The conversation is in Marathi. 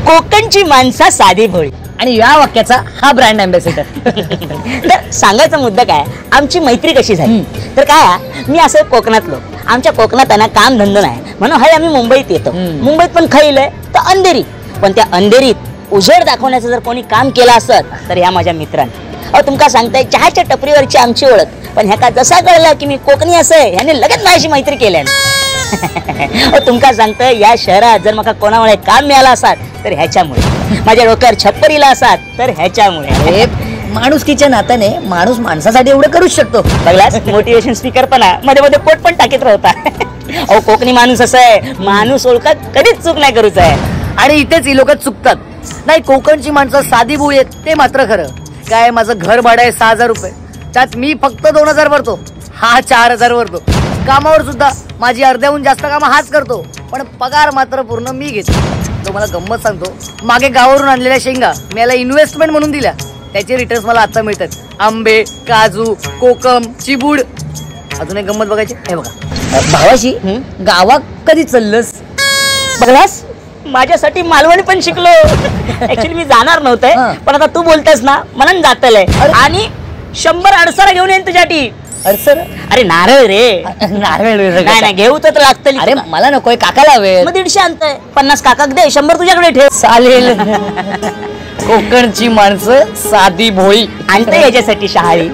कोकणची माणसा साधी भोळी. आणि या वाक्याचा हा ब्रँड अँबॅसेडर. तर सांगायचा मुद्दा काय, आमची मैत्री कशी झाली तर काय, मी असं कोकणातलो, आमच्या कोकणात ना काम धंदा नाही म्हणून हाय आम्ही मुंबईत येतो. मुंबईत पण खैलय तर अंधेरी, पण त्या अंधेरीत उजेड दाखवण्याचं जर कोणी काम केलं असत तर ह्या माझ्या मित्रांनी. अहो तुमका सांगताय, चहाच्या टपरीवरची आमची ओळख, पण ह्याका जसा कळलं की मी कोकणी असं ह्याने लगेच माझी मैत्री केल्या. तुमका सांगतोय, या शहरात जर मला कोणामुळे काम मिळालं असत तर ह्याच्यामुळे, माझ्या डोक्यावर छप्परीला असत तर ह्याच्यामुळे. माणुसकीच्या नात्याने माणूस माणसासाठी एवढं करूच शकतो. बघलास मोटिवेशन स्पीकर पण मध्ये मध्ये कोट पण टाकीत राहता. अहो कोकणी माणूस असं आहे, माणूस ओळखत कधीच चूक नाही करूच आहे. आणि इथेच ही लोक चुकतात. नाही, कोकणची माणसं साधी भोळी आहेत ते मात्र खरं. काय, माझं घर भाडं आहे 6,000 रुपये, त्यात मी फक्त 2,000 भरतो, हा 4,000 भरतो. कामावर सुद्धा माझी अर्ध्याहून जास्त कामं हाच करतो, पण पगार मात्र पूर्ण मी घेतो. तो मला गंमत सांगतो, मागे गावावरून आणलेल्या शेंगा मी याला इन्व्हेस्टमेंट म्हणून दिल्या, त्याचे रिटर्न्स मला आता मिळतात. आंबे, काजू, कोकम, चिबूड. अजून एक गंमत बघायची, हे बघा. भावाशी गावात कधी चाललंस? बघलास, माझ्यासाठी मालवणी पण शिकलो. ऍक्च्युली मी जाणार नव्हते, पण आता तू बोलतेस ना म्हणून जातलंय. आणि 100 अडसरा घेऊन येईन तुझ्यासाठी. अडसर? अरे नारळ रे. नारळ नाही नाही, घेऊ तर लागतं. अरे मला नकोय, काकाला हवे. मग 150 आणतोय, 50 काकाक दे, 100 तुझ्याकडे ठेव. चालेल. कोकणची माणसं साधी भोळी आणतोय याच्यासाठी शहाळी.